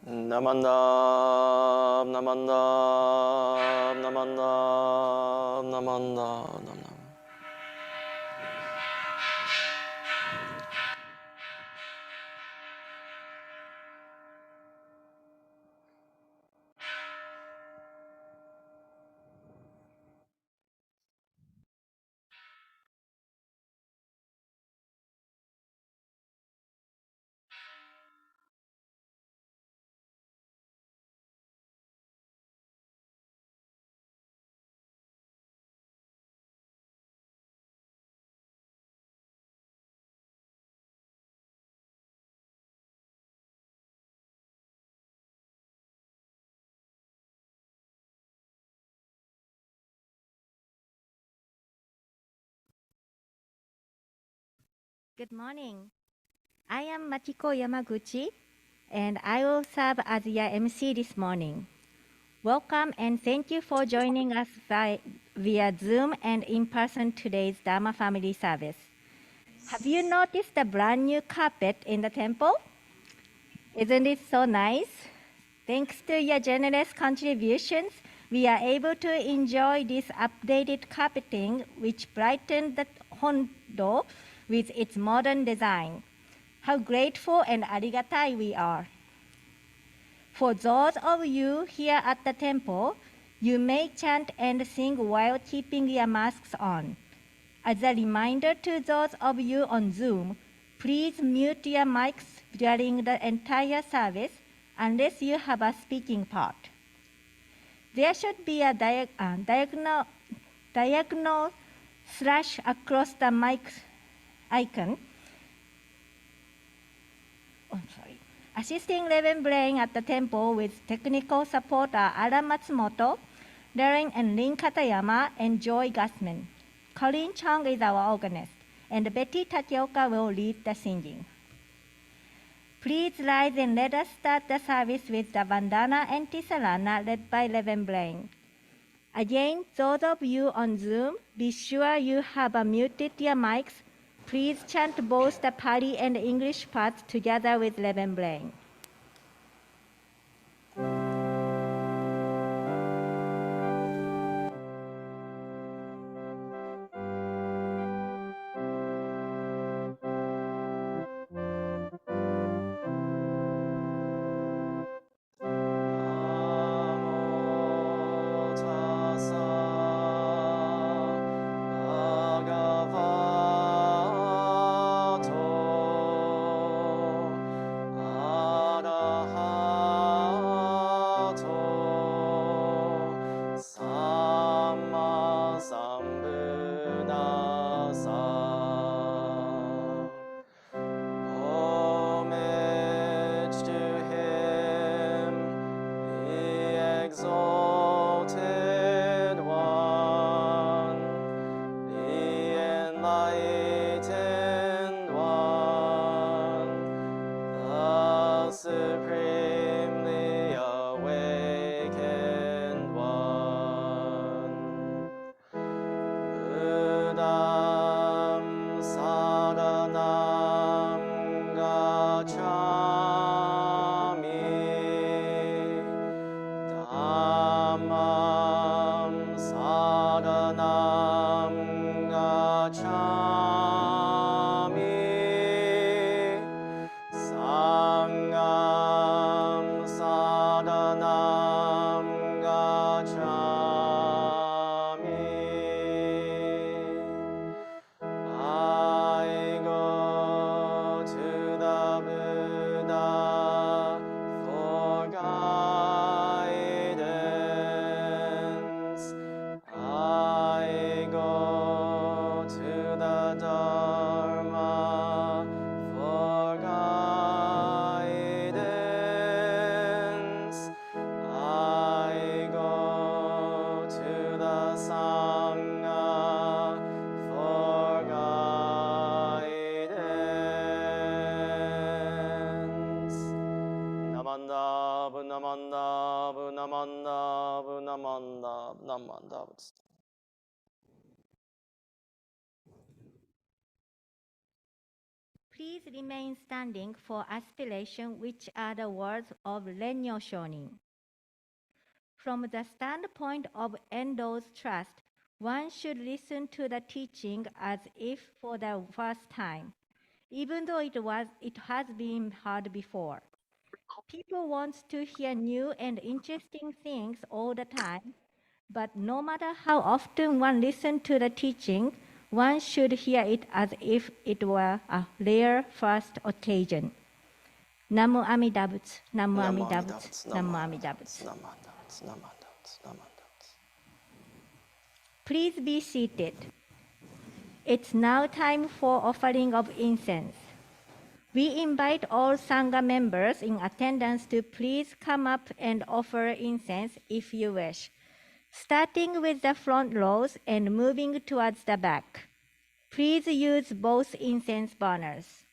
Namandam, namandam, namandam, namandam, namandam. Good morning. I am Machiko Yamaguchi, and I will serve as your MC this morning. Welcome and thank you for joining us via Zoom and in person today's Dharma family service. Have you noticed the brand new carpet in the temple? Isn't it so nice? Thanks to your generous contributions, we are able to enjoy this updated carpeting, which brightened the Hondo with its modern design. How grateful and arigatai we are. For those of you here at the temple, you may chant and sing while keeping your masks on. As a reminder to those of you on Zoom, please mute your mics during the entire service unless you have a speaking part. There should be a diagonal slash across the mic icon. Assisting Reverend Blayne at the temple with technical support are Ara Matsumoto, Darren and Lynn Katayama, and Joy Gassman. Colleen Chong is our organist, and Betty Takioka will lead the singing. Please rise and let us start the service with the Vandana and Tisarana led by Reverend Blayne. Again, those of you on Zoom, be sure you have muted your mics. Please chant both the Pali and English parts together with Reverend Blayne. Namanda, Namanda, Namanda. Please remain standing for aspiration, which are the words of Renyo Shonin. From the standpoint of Endo's trust, one should listen to the teaching as if for the first time, even though it has been heard before. People want to hear new and interesting things all the time, but no matter how often one listens to the teaching, one should hear it as if it were a rare first occasion. Namu Amida Butsu, Namu Amida Butsu, Namu Amida Butsu. Please be seated. It's now time for offering of incense. We invite all Sangha members in attendance to please come up and offer incense if you wish, starting with the front rows and moving towards the back. Please use both incense burners.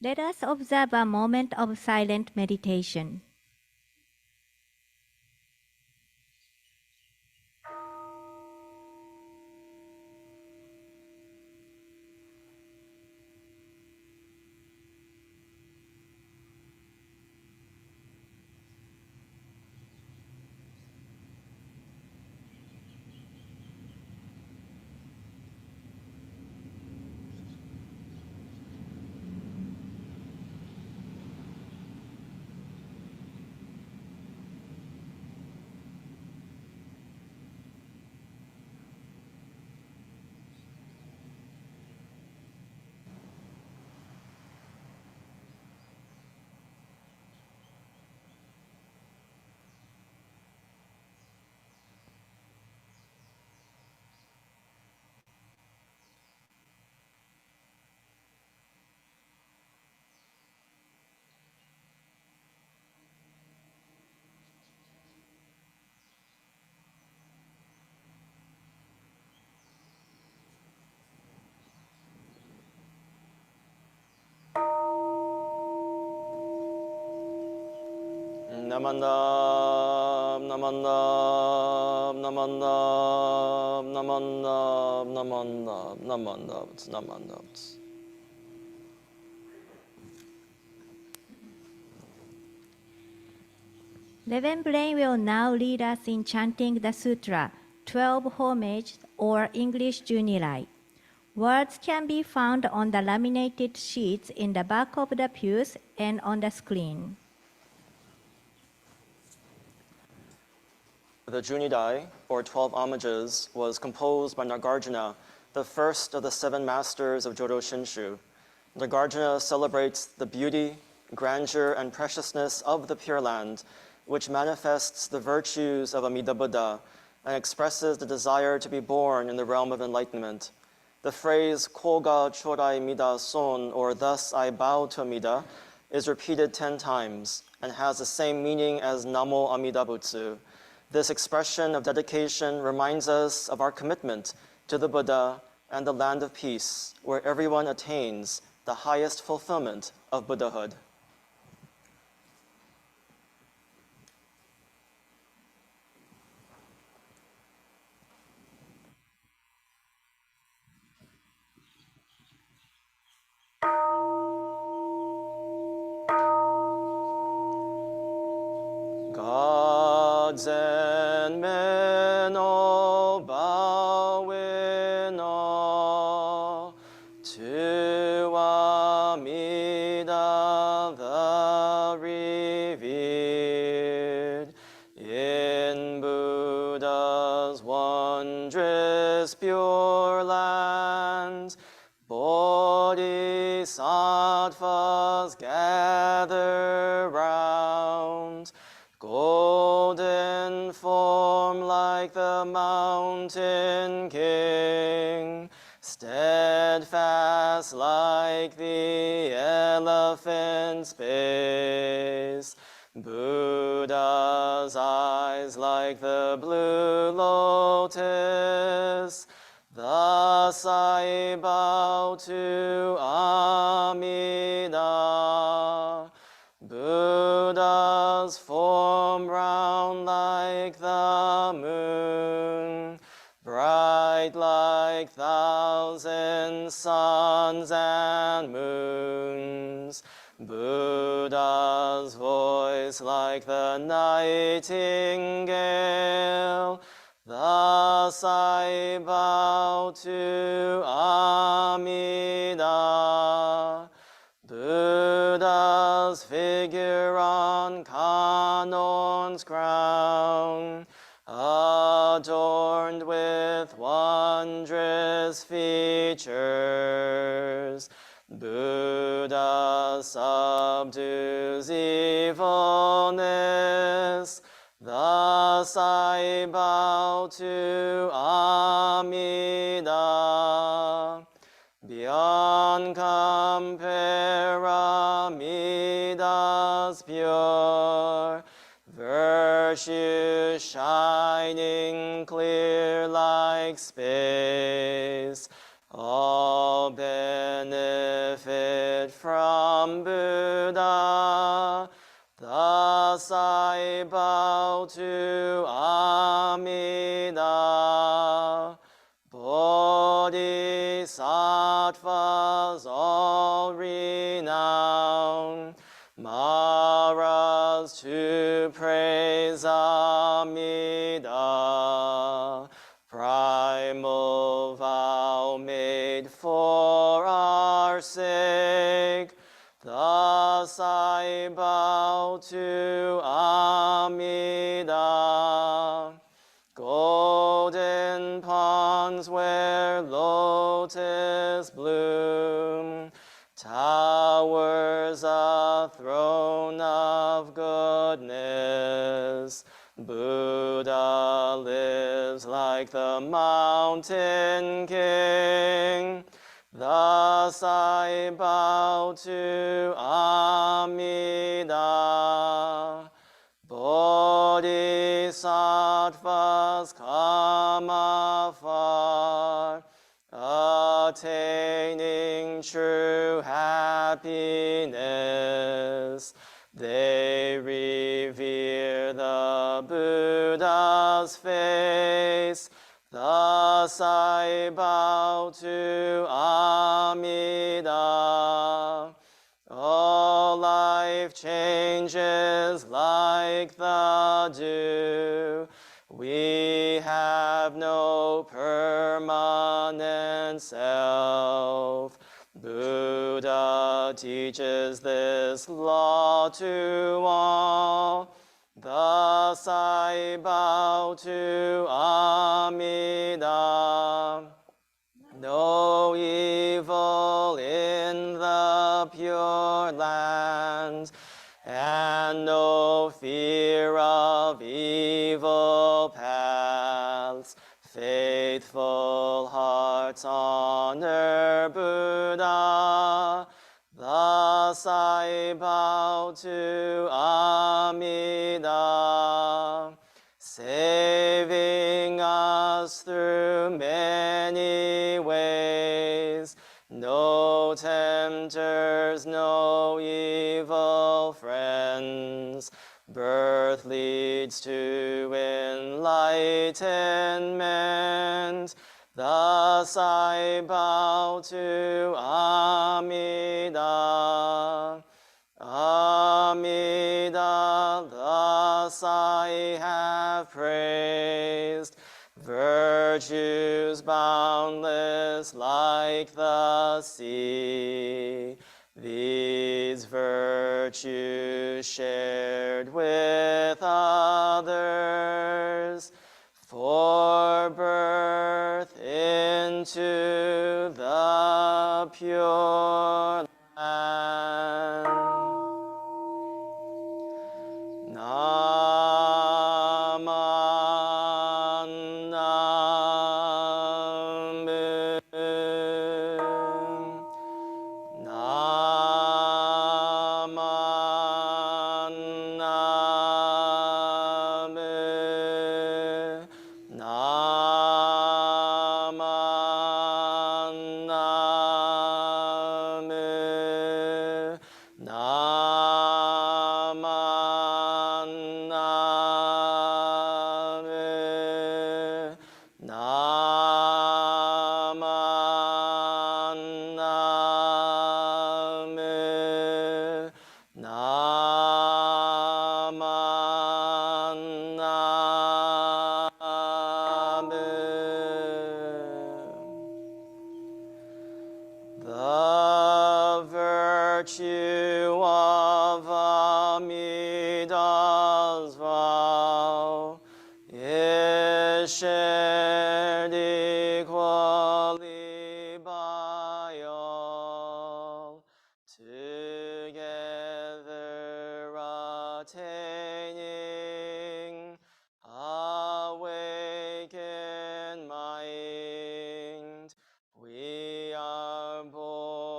Let us observe a moment of silent meditation. Namandam, namandam, namandam, namandam, namandam, namandam, namandam. Reverend Blayne will now lead us in chanting the sutra, 12 Homage or English Junilai. Words can be found on the laminated sheets in the back of the pews and on the screen. The Junidai, or 12 homages, was composed by Nagarjuna, the first of the 7 masters of Jodo Shinshu. Nagarjuna celebrates the beauty, grandeur, and preciousness of the Pure Land, which manifests the virtues of Amida Buddha and expresses the desire to be born in the realm of enlightenment. The phrase Koga Chodai Mida Son, or thus I bow to Amida, is repeated 10 times and has the same meaning as Namo Amida Butsu. This expression of dedication reminds us of our commitment to the Buddha and the land of peace, where everyone attains the highest fulfillment of Buddhahood. Gods and men all bow in awe to Amida the revered in Buddha's wondrous pure land. Bodhisattvas gather round, golden form like the mountain king, steadfast like the elephant's base, Buddha's eyes like the blue lotus. Thus I bow to Amida, Buddha's form round like the moon, bright like 1,000 suns and moons, Buddha's voice like the nightingale. Thus I bow to Amida, Buddha's figure on Kanon's crown, adorned with wondrous features. Buddha subdues evilness. Thus I bow to Amida. Beyond compare, Amida's pure virtue shining clear like space. All benefit from to Amida. Bodhisattvas all renown, Maras to praise Amida. Primal vow made for our sake, thus I bow to Amida. Golden ponds where lotus bloom, towers a throne of goodness. Buddha lives like the mountain king. Thus I bow to Amida. Bodhisattvas come afar, attaining true happiness. They revere the Buddha's face. Thus I bow to Amida. All life changes like the dew. We have no permanent self. Buddha teaches this law to all. Thus I bow to Amida. No evil in the Pure Land, and no fear of evil paths. Faithful hearts honor Buddha. Thus I bow to Amida. Saving us through many ways, no tempters, no evil friends. Birth leads to enlightenment. Thus I bow to Amida. Amida, thus I have praised virtues boundless like the sea. These virtues shared with others for birth into the Pure Land. The virtue of Amida's vow is shared equally by all, together attaining awakened mind. We are born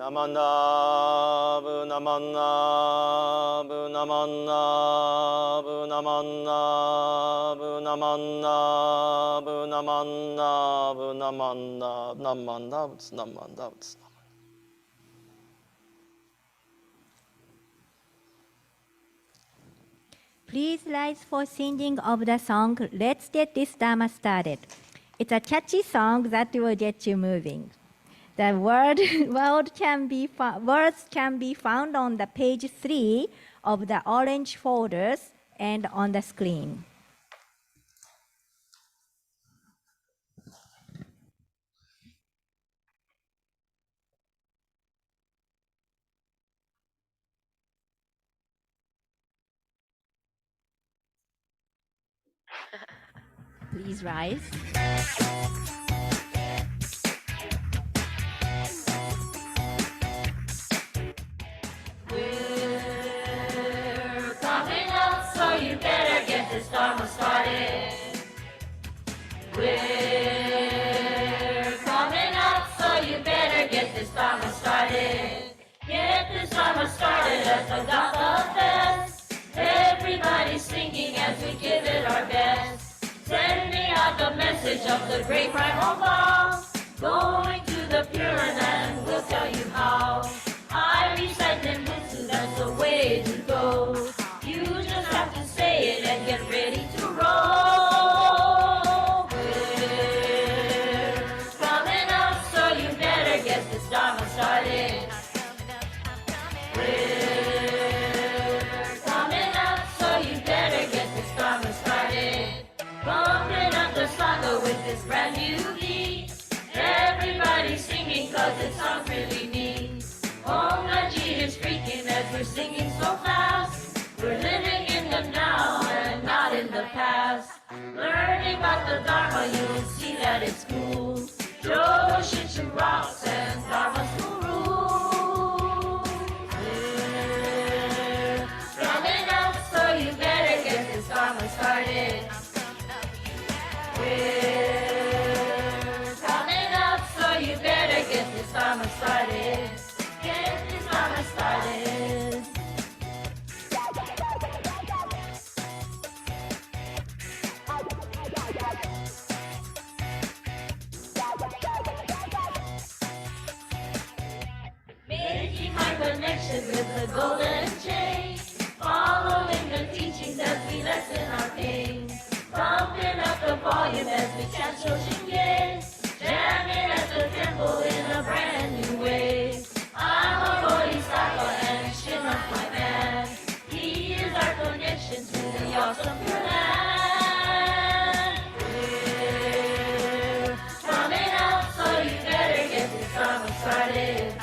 Namanda, Bunamanda, Bunamanda, Bunamanda, Bunamanda, Bunamanda, Bunamanda, Namanda, Namanda. Please rise for singing of the song, Let's Get This Dharma Started. It's a catchy song that will get you moving. The words can be found on the page 3 of the orange folders and on the screen. Please rise. We're coming up, so you better get this Dharma started. We're coming up, so you better get this Dharma started. Get this Dharma started at the Gatha Fest. Everybody singing as we give it our best. Sending out the message of the great primal vow. Going to the Pure Land, we'll tell you how. I recite Nimbutsu, that's the way to go. You just have to say it and get ready to roll. We're coming up, so you better get this Dharma started. We're coming up, so you better get this Dharma started. Bumping up the sangha with this brand new beat. Everybody singing cause it sounds really neat. Om Naji is freaking as we're singing so fast. We're living in the now and not in the past. Learning about the Dharma, you'll see that it's cool. Jodo Shinshu rocks and Dharma's cool rules. We're coming up, so you better get this Dharma started. We're coming up, so you better get this Dharma started. Get this Dharma started. Making my connection with the golden chain. Following the teachings as we lessen our pain. Bumping up the volume as we chant Shoshin. Jamming at the temple in a brand new way. I'm a bodhisattva and Shima's my man. He is our connection to the awesome Pure Land. We're coming up, so you better get this Dharma started.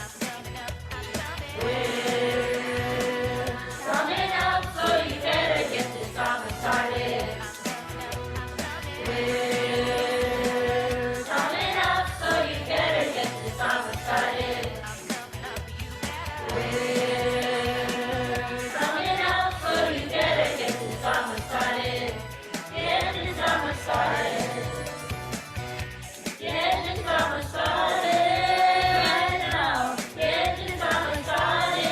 We're coming up, so you better get this Dharma started. We're coming up, so you better get this Dharma started. We're coming up, so you better get this Dharma started. Get this Dharma started. Get this Dharma started. Right now. Get this Dharma started.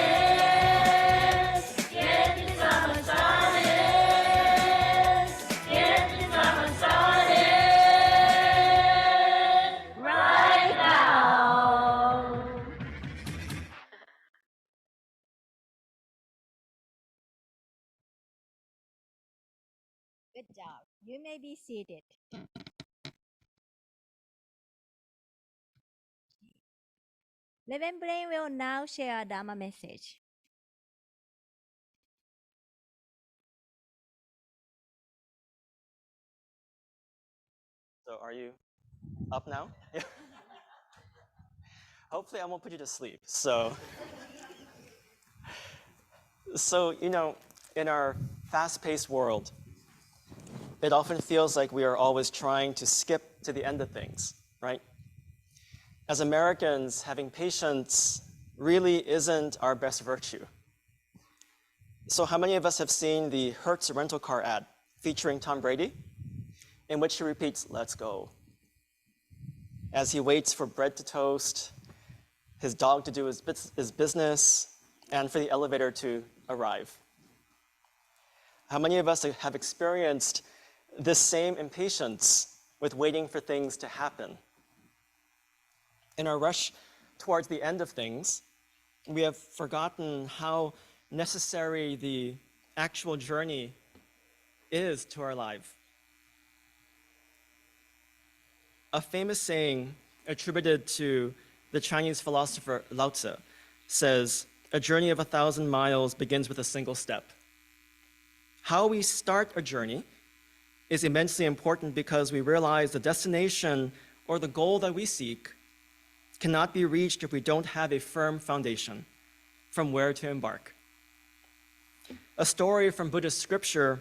Get this Dharma started. Get this Dharma started. Right now. Good job. You may be seated. Reverend Blayne will now share a Dharma message. So are you up now? Hopefully I won't put you to sleep. So you know, in our fast-paced world, it often feels like we are always trying to skip to the end of things, right? As Americans, having patience really isn't our best virtue. So how many of us have seen the Hertz rental car ad featuring Tom Brady, in which he repeats, "Let's go," as he waits for bread to toast, his dog to do his business, and for the elevator to arrive. How many of us have experienced this same impatience with waiting for things to happen? In our rush towards the end of things, we have forgotten how necessary the actual journey is to our life. A famous saying attributed to the Chinese philosopher Lao Tzu says, "A journey of 1,000 miles begins with a single step." How we start a journey is immensely important because we realize the destination or the goal that we seek cannot be reached if we don't have a firm foundation from where to embark. A story from Buddhist scripture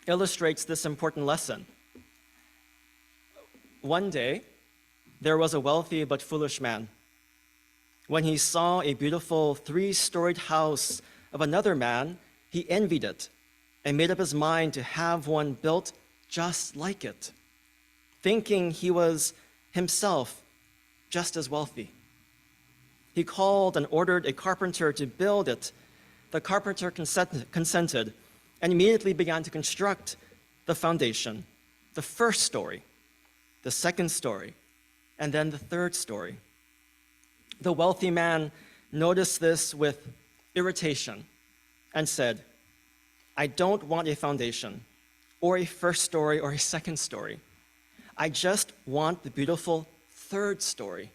illustrates this important lesson. One day, there was a wealthy but foolish man. When he saw a beautiful 3-storied house of another man, he envied it and made up his mind to have one built just like it, thinking he was himself just as wealthy. He called and ordered a carpenter to build it. The carpenter consented and immediately began to construct the foundation, the first story, the second story, and then the third story. The wealthy man noticed this with irritation and said, "I don't want a foundation or a first story or a second story. I just want the beautiful third story.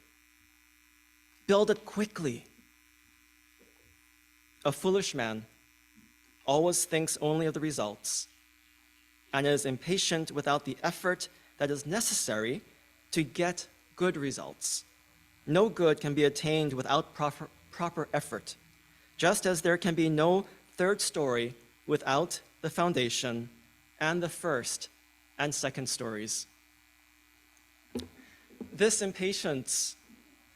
Build it quickly." A foolish man always thinks only of the results and is impatient without the effort that is necessary to get good results. No good can be attained without proper effort, just as there can be no third story without the foundation and the first and second stories. This impatience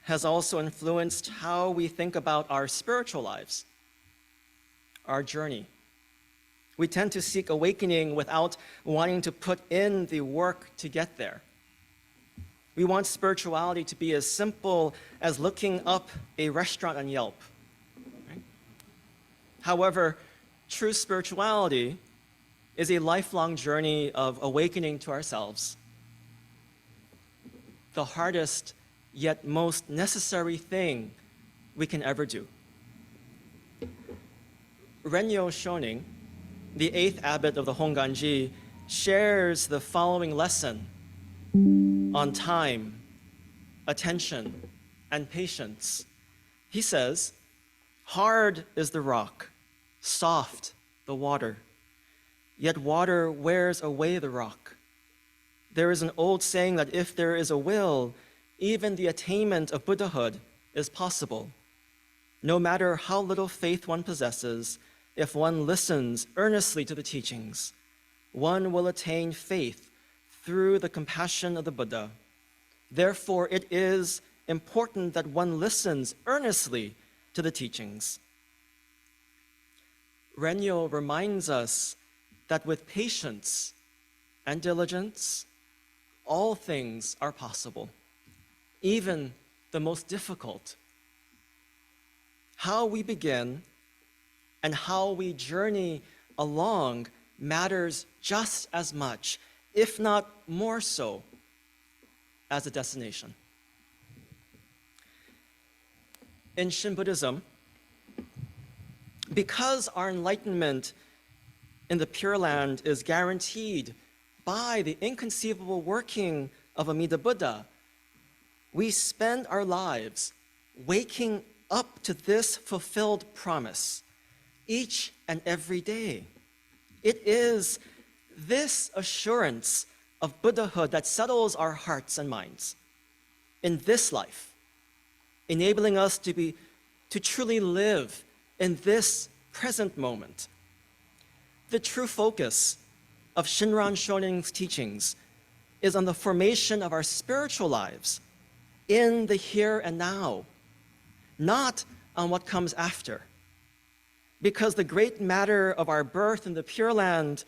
has also influenced how we think about our spiritual lives, our journey. We tend to seek awakening without wanting to put in the work to get there. We want spirituality to be as simple as looking up a restaurant on Yelp. Right? However, true spirituality is a lifelong journey of awakening to ourselves. The hardest yet most necessary thing we can ever do. Renyo Shonin, the 8th abbot of the Honganji, shares the following lesson on time, attention, and patience. He says, "Hard is the rock, soft the water, yet water wears away the rock. There is an old saying that if there is a will, even the attainment of Buddhahood is possible. No matter how little faith one possesses, if one listens earnestly to the teachings, one will attain faith through the compassion of the Buddha. Therefore, it is important that one listens earnestly to the teachings." Renyo reminds us that with patience and diligence, all things are possible, even the most difficult. How we begin and how we journey along matters just as much, if not more so, as the destination. In Shin Buddhism, because our enlightenment in the Pure Land is guaranteed by the inconceivable working of Amida Buddha, we spend our lives waking up to this fulfilled promise each and every day. It is this assurance of Buddhahood that settles our hearts and minds in this life, enabling us to truly live in this present moment. The true focus of Shinran Shonin's teachings is on the formation of our spiritual lives in the here and now, not on what comes after. Because the great matter of our birth in the Pure Land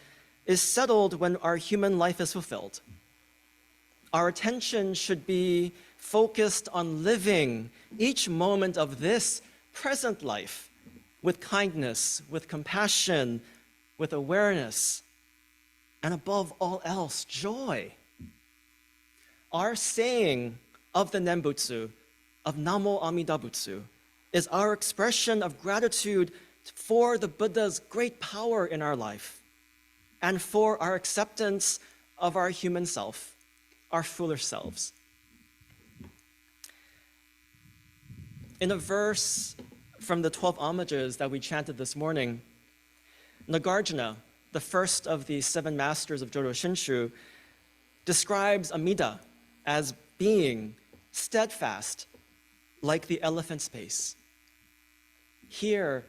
is settled when our human life is fulfilled. Our attention should be focused on living each moment of this present life with kindness, with compassion, with awareness, and above all else, joy. Our saying of the Nembutsu, of Namo Amida Butsu, is our expression of gratitude for the Buddha's great power in our life and for our acceptance of our human self, our foolish selves. In a verse from the 12 homages that we chanted this morning, Nagarjuna, the first of the 7 masters of Jodo Shinshu, describes Amida as being steadfast like the elephant's pace. Here,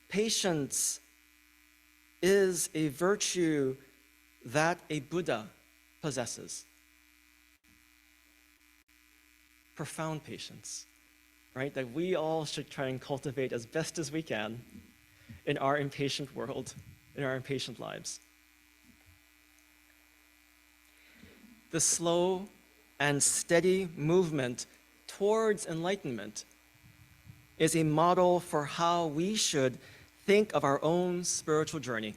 patience is a virtue that a Buddha possesses. Profound patience, right? That we all should try and cultivate as best as we can in our impatient world, in our impatient lives. The slow and steady movement towards enlightenment is a model for how we should think of our own spiritual journey.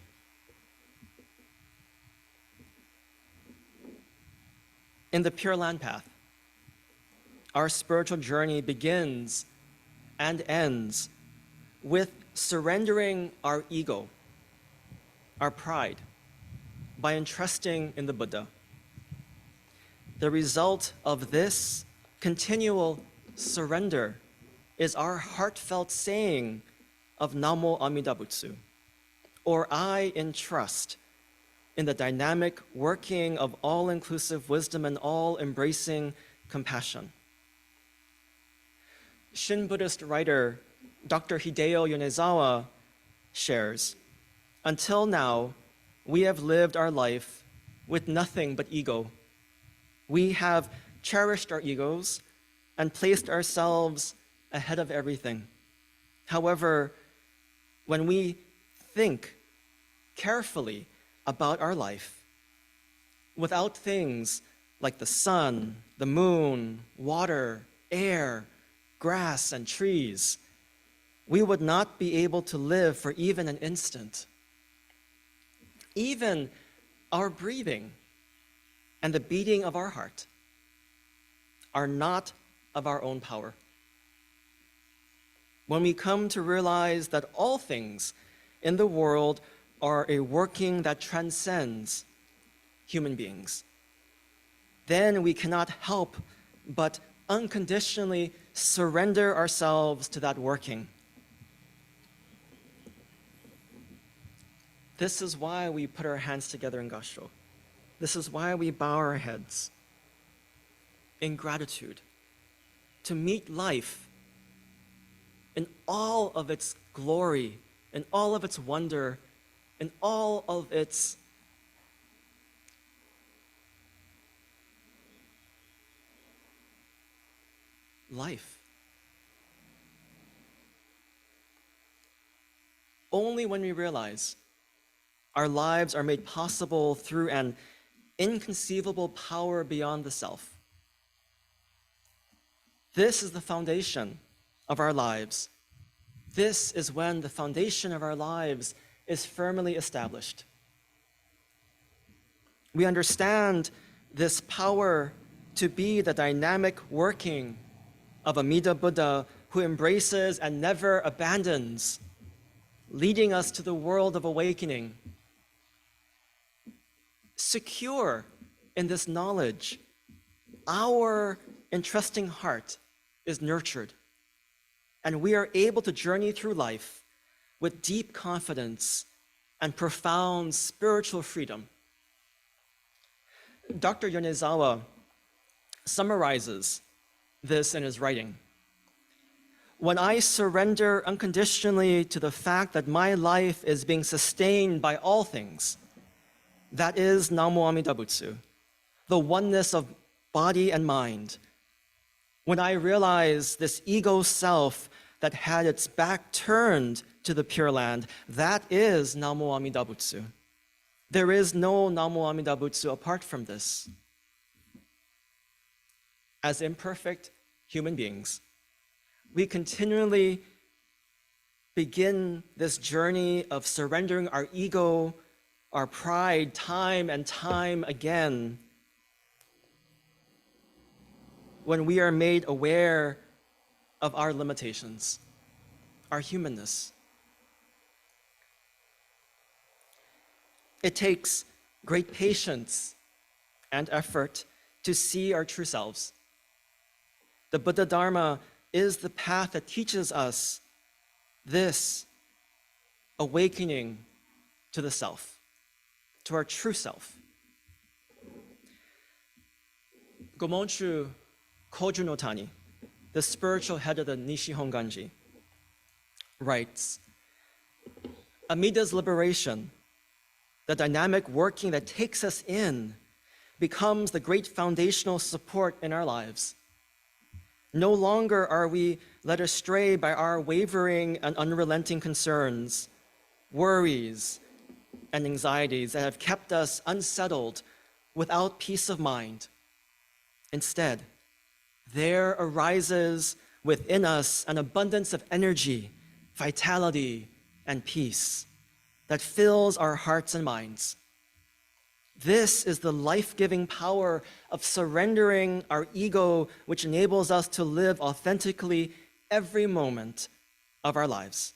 In the Pure Land Path, our spiritual journey begins and ends with surrendering our ego, our pride, by entrusting in the Buddha. The result of this continual surrender is our heartfelt saying of Namo Amida Butsu, or I entrust in the dynamic working of all-inclusive wisdom and all-embracing compassion. Shin Buddhist writer Dr. Hideo Yonezawa shares, until now, we have lived our life with nothing but ego. We have cherished our egos and placed ourselves ahead of everything. However, when we think carefully about our life, without things like the sun, the moon, water, air, grass, and trees, we would not be able to live for even an instant. Even our breathing and the beating of our heart are not of our own power. When we come to realize that all things in the world are a working that transcends human beings, then we cannot help but unconditionally surrender ourselves to that working. This is why we put our hands together in Gassho. This is why we bow our heads in gratitude to meet life in all of its glory, in all of its wonder, in all of its life. Only when we realize our lives are made possible through an inconceivable power beyond the self. This is the foundation of our lives. This is when the foundation of our lives is firmly established. We understand this power to be the dynamic working of Amida Buddha, who embraces and never abandons, leading us to the world of awakening. Secure in this knowledge, our entrusting heart is nurtured, and we are able to journey through life with deep confidence and profound spiritual freedom. Dr. Yonezawa summarizes this in his writing. When I surrender unconditionally to the fact that my life is being sustained by all things, that is Namo Amida Butsu, the oneness of body and mind. When I realize this ego self that had its back turned to the Pure Land, that is Namo Amida Butsu. There is no Namo Amida Butsu apart from this. as imperfect human beings, we continually begin this journey of surrendering our ego, our pride, time and time again, when we are made aware of our limitations, our humanness. It takes great patience and effort to see our true selves. The Buddha Dharma is the path that teaches us this awakening to the self, to our true self. Gomonchu Koju no Tani, the spiritual head of the Nishi Honganji, writes, Amida's liberation, the dynamic working that takes us in, becomes the great foundational support in our lives. No longer are we led astray by our wavering and unrelenting concerns, worries, and anxieties that have kept us unsettled without peace of mind. Instead, there arises within us an abundance of energy, vitality, and peace that fills our hearts and minds. This is the life-giving power of surrendering our ego, which enables us to live authentically every moment of our lives.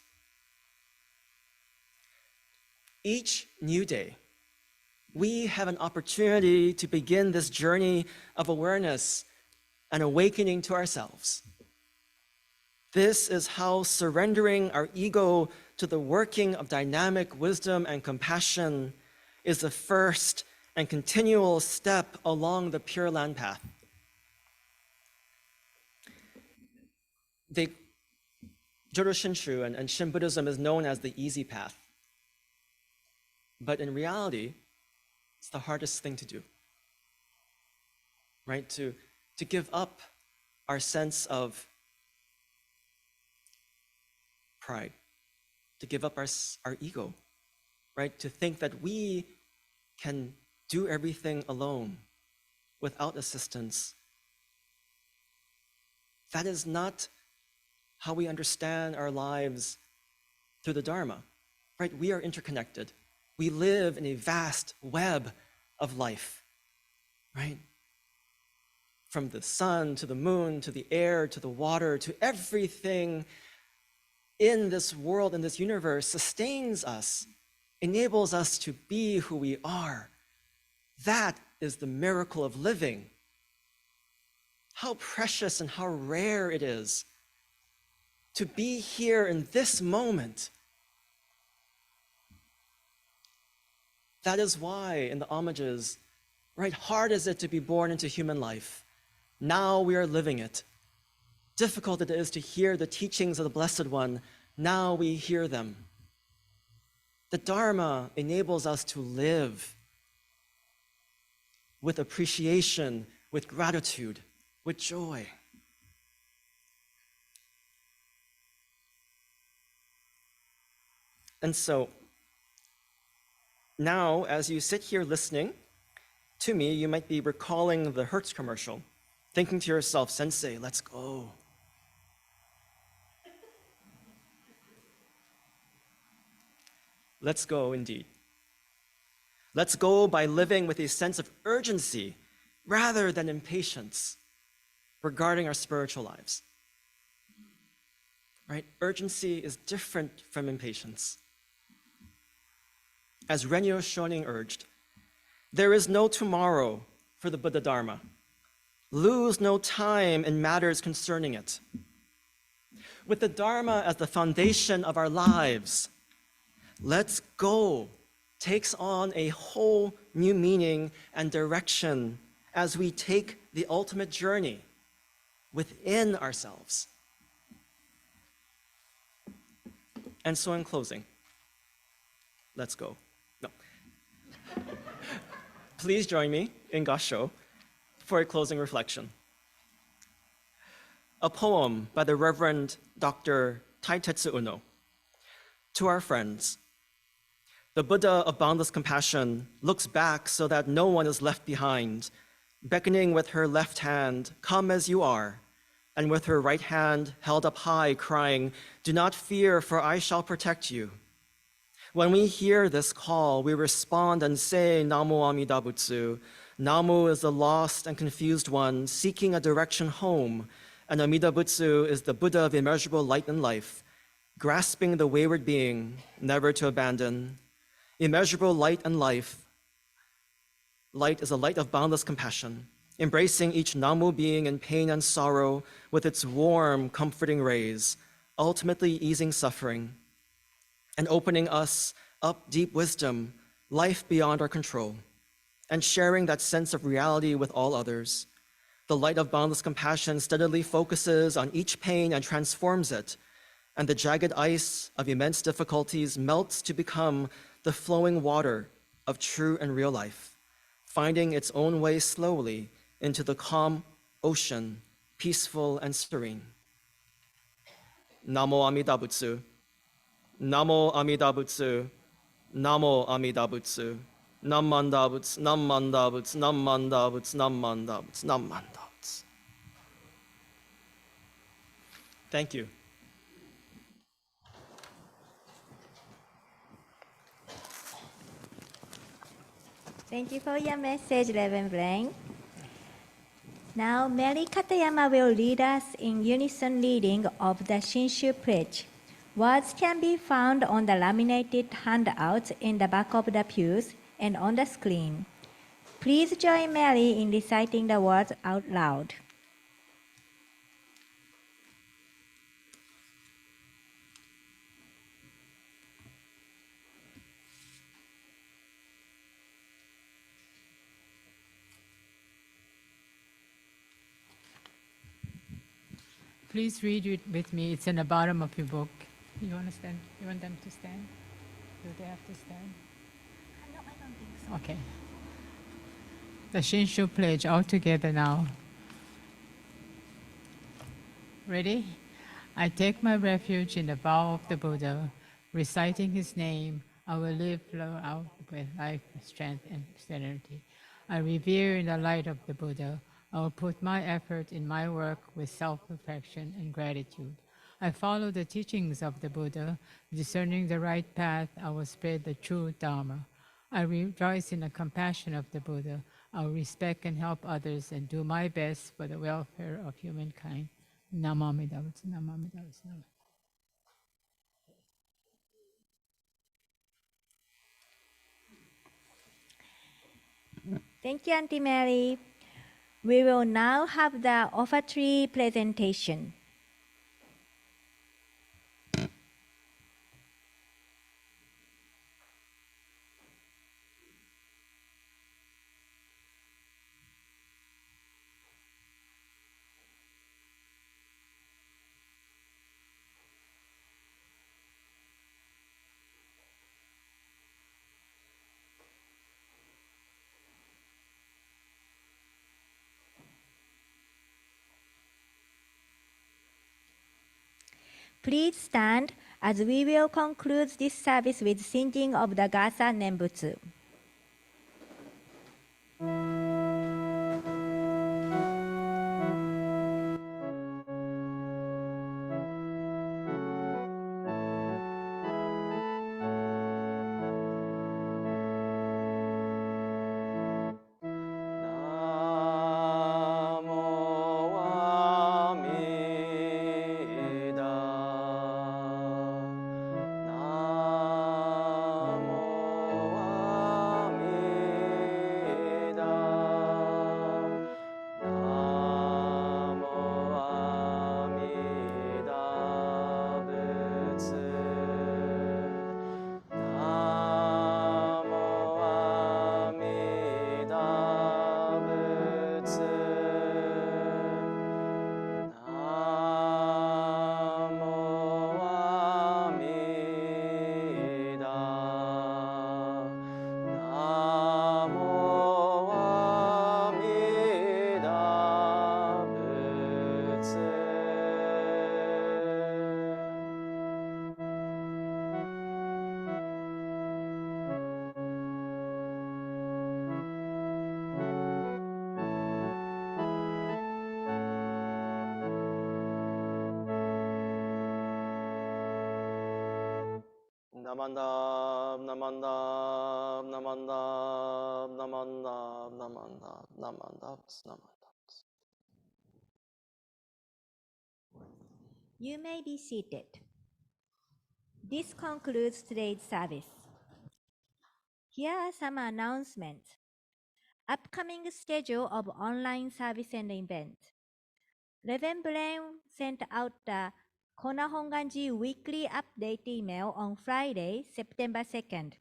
Each new day, we have an opportunity to begin this journey of awareness and awakening to ourselves. This is how surrendering our ego to the working of dynamic wisdom and compassion is the first and continual step along the Pure Land path. Jodo Shinshu and Shin Buddhism is known as the easy path. But in reality, it's the hardest thing to do, right? To give up our sense of pride, to give up our ego, right? To think that we can do everything alone without assistance. That is not how we understand our lives through the Dharma, right? We are interconnected. We live in a vast web of life, right? From the sun to the moon, to the air, to the water, to everything in this world, in this universe, sustains us, enables us to be who we are. That is the miracle of living. How precious and how rare it is to be here in this moment. That is why in the homages, right, hard is it to be born into human life. Now we are living it. Difficult it is to hear the teachings of the Blessed One. Now we hear them. The Dharma enables us to live with appreciation, with gratitude, with joy. And so, now, as you sit here listening to me, you might be recalling the Hertz commercial, thinking to yourself, Sensei, let's go. Let's go indeed. Let's go by living with a sense of urgency rather than impatience regarding our spiritual lives. Right? Urgency is different from impatience. As Renyo Shonin urged, there is no tomorrow for the Buddha Dharma. Lose no time in matters concerning it. With the Dharma as the foundation of our lives, let's go takes on a whole new meaning and direction as we take the ultimate journey within ourselves. And so in closing, let's go. No. Please join me in Gassho for a closing reflection. A poem by the Reverend Dr. Taitetsu Uno. To our friends, the Buddha of boundless compassion looks back so that no one is left behind, beckoning with her left hand, "Come as you are," and with her right hand held up high, crying, "Do not fear, for I shall protect you." When we hear this call, we respond and say, "Namo Amida Butsu." Namu is the lost and confused one seeking a direction home, and Amida Butsu is the Buddha of immeasurable light and life, grasping the wayward being, never to abandon. Immeasurable light and life. Light is a light of boundless compassion, embracing each Namu being in pain and sorrow with its warm, comforting rays, ultimately easing suffering and opening us up deep wisdom, life beyond our control, and sharing that sense of reality with all others. The light of boundless compassion steadily focuses on each pain and transforms it, and the jagged ice of immense difficulties melts to become the flowing water of true and real life, finding its own way slowly into the calm ocean, peaceful and serene. Namo Amida Butsu. Namo Amida Butsu. Namo Amida Butsu. Nammanda Butsu. Nammanda Butsu. Nammanda Butsu. Nammanda Butsu. Nammanda Butsu. Thank you. Thank you for your message, Reverend Blayne. Now, Mary Katayama will lead us in unison reading of the Shinshu Pledge. Words can be found on the laminated handouts in the back of the pews and on the screen. Please join Mary in reciting the words out loud. Please read it with me. It's in the bottom of your book. You want to stand? You want them to stand? Do they have to stand? No, I don't think so. Okay. The Shinshu Pledge all together now. Ready? I take my refuge in the vow of the Buddha. Reciting his name, I will live flow out with life, strength, and serenity. I revere in the light of the Buddha. I will put my effort in my work with self-reflection and gratitude. I follow the teachings of the Buddha. Discerning the right path, I will spread the true Dharma. I rejoice in the compassion of the Buddha. I will respect and help others and do my best for the welfare of humankind. Namo Amida Butsu, Namo Amida Butsu, Namo. Thank you, Auntie Mary. We will now have the offertory presentation. Please stand as we will conclude this service with singing of the Gatha Nembutsu. Namandab, namandab, namandab, namandab, namandab, namandab, namandab. You may be seated. This concludes today's service. Here are some announcements. Upcoming schedule of online service and event. Reverend Blayne sent out the Kona Honganji weekly update email on Friday, September 2nd.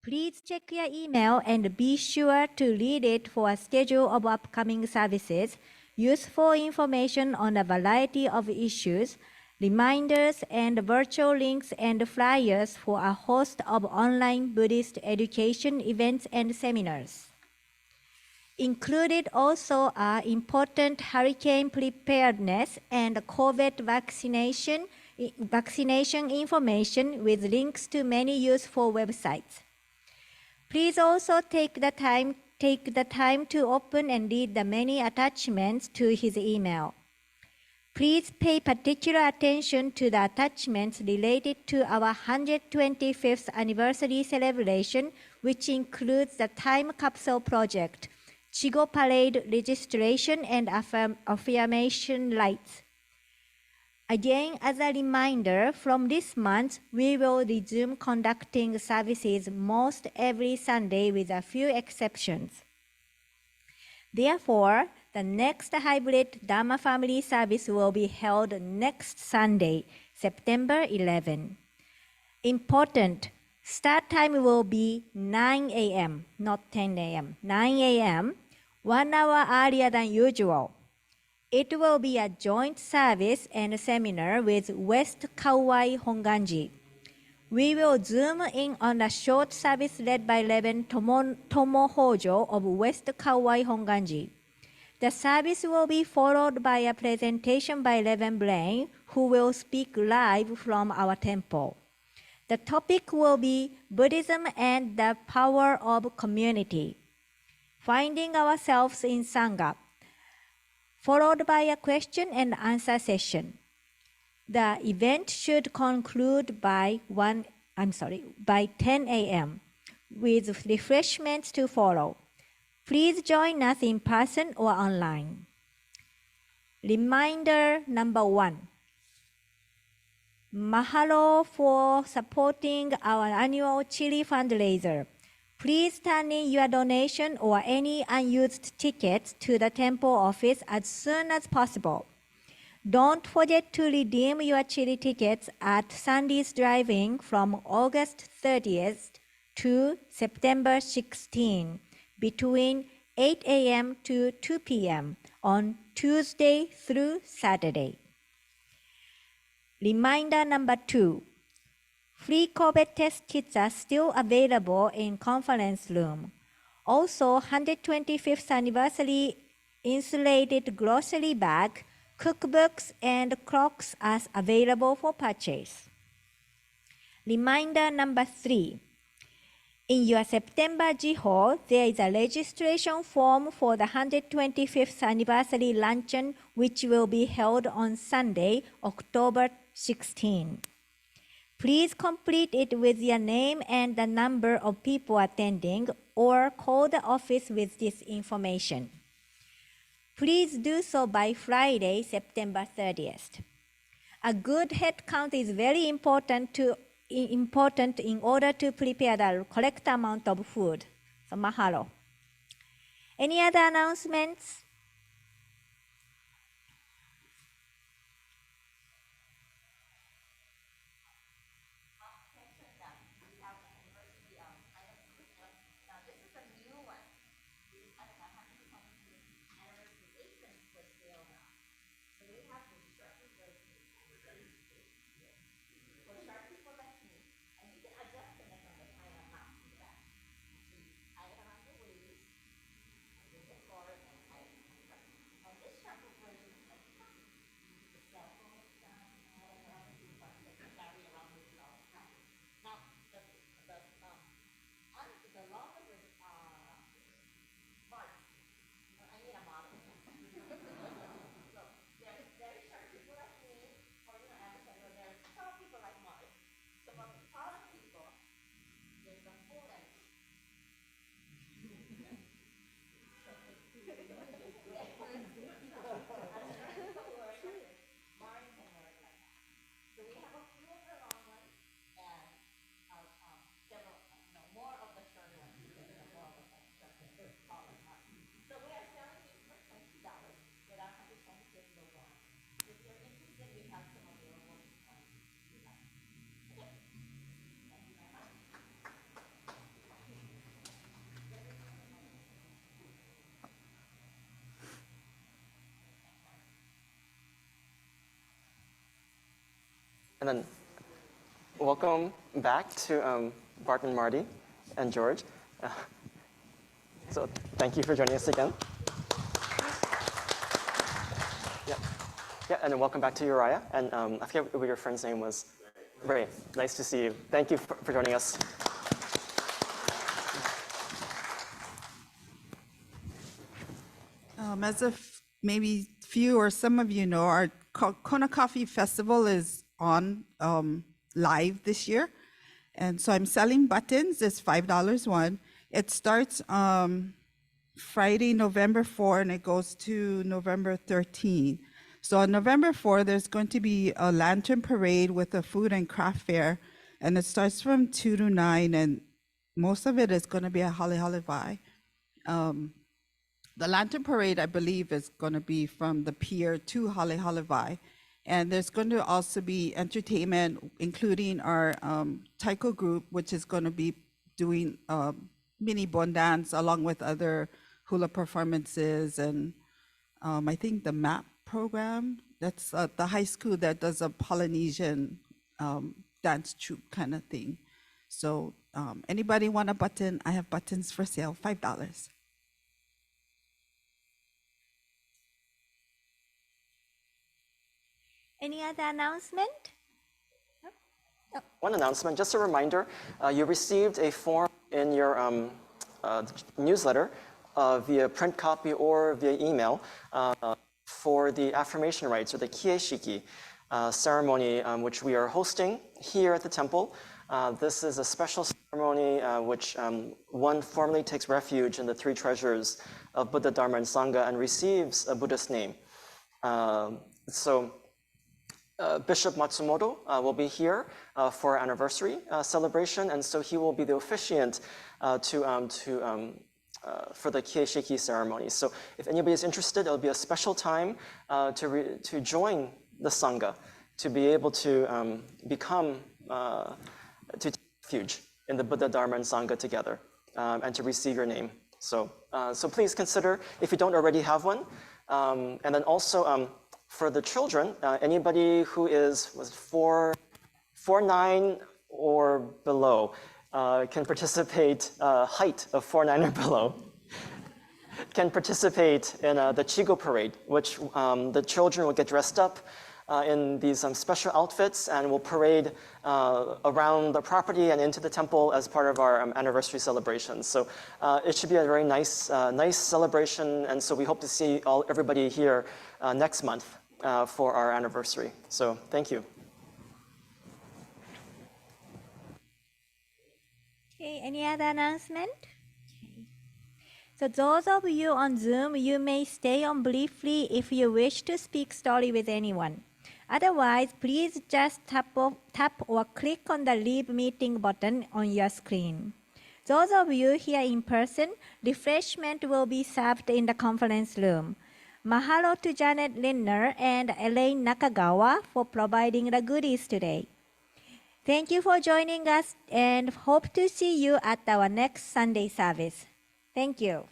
Please check your email and be sure to read it for a schedule of upcoming services, useful information on a variety of issues, reminders and virtual links and flyers for a host of online Buddhist education events and seminars. Included also are important hurricane preparedness and COVID vaccination information with links to many useful websites. Please also take the time to open and read the many attachments to his email. Please pay particular attention to the attachments related to our 125th anniversary celebration, which includes the time capsule project, Chigo Parade registration and affirmation lights. Again, as a reminder, from this month, we will resume conducting services most every Sunday with a few exceptions. Therefore, the next hybrid Dharma family service will be held next Sunday, September 11. Important, start time will be 9 a.m., not 10 a.m., 9 a.m., 1 hour earlier than usual. It will be a joint service and seminar with West Kauai Honganji. We will zoom in on a short service led by Reverend Tomo Hojo of West Kauai Honganji. The service will be followed by a presentation by Reverend Blayne, who will speak live from our temple. The topic will be Buddhism and the Power of Community, Finding Ourselves in Sangha, followed by a question and answer session. The event should conclude by 10 a.m. with refreshments to follow. Please join us in person or online. Reminder number 1. Mahalo for supporting our annual chili fundraiser. Please turn in your donation or any unused tickets to the temple office as soon as possible. Don't forget to redeem your chili tickets at Sandy's Drive-In from August 30th to September 16 between 8 a.m. to 2 p.m. on Tuesday through Saturday. Reminder number 2. Free COVID test kits are still available in conference room. Also, 125th anniversary insulated grocery bag, cookbooks, and clocks are available for purchase. Reminder number 3. In your September Jiho, there is a registration form for the 125th anniversary luncheon, which will be held on Sunday, October 16. Please complete it with your name and the number of people attending, or call the office with this information. Please do so by Friday, September 30th. A good head count is very important in order to prepare the correct amount of food. So mahalo. Any other announcements? And then welcome back to Bart and Marty and George. So thank you for joining us again. Yeah, and then welcome back to Uriah. And I forget what your friend's name was. Ray, nice to see you. Thank you for joining us. As maybe few or some of you know, our Kona Coffee Festival is on live this year. And so I'm selling buttons. It's $5 one. It starts Friday, November 4, and it goes to November 13. So on November 4, there's going to be a lantern parade with a food and craft fair. And it starts from 2 to 9, and most of it is going to be at Hale Hale Vai. The lantern parade, I believe, is going to be from the pier to Hale Hale Vai. And there's going to also be entertainment, including our taiko group, which is going to be doing mini bon dance along with other hula performances. And I think the MAP program, that's the high school that does a Polynesian dance troupe kind of thing. So anybody want a button? I have buttons for sale, $5. Any other announcement? One announcement, just a reminder, you received a form in your newsletter via print copy or via email for the affirmation rites or the kieshiki ceremony which we are hosting here at the temple. This is a special ceremony which one formally takes refuge in the three treasures of Buddha, Dharma, and Sangha and receives a Buddhist name. Bishop Matsumoto will be here for our anniversary celebration, and so he will be the officiant for the kieshiki ceremony. So if anybody is interested, it'll be a special time to join the Sangha, to be able to become, to take refuge in the Buddha, Dharma, and Sangha together, and to receive your name. So please consider, if you don't already have one, and then also, for the children, anybody who is 4'9" or below can participate, height of 4'9" or below, can participate in the Chigo parade, which the children will get dressed up in these special outfits and will parade around the property and into the temple as part of our anniversary celebration. So it should be a very nice celebration, and so we hope to see everybody here next month for our anniversary. So thank you. Okay, any other announcement? Okay. So those of you on Zoom, you may stay on briefly if you wish to speak story with anyone. Otherwise, please just tap or click on the Leave Meeting button on your screen. Those of you here in person, refreshment will be served in the conference room. Mahalo to Janet Lindner and Elaine Nakagawa for providing the goodies today. Thank you for joining us and hope to see you at our next Sunday service. Thank you.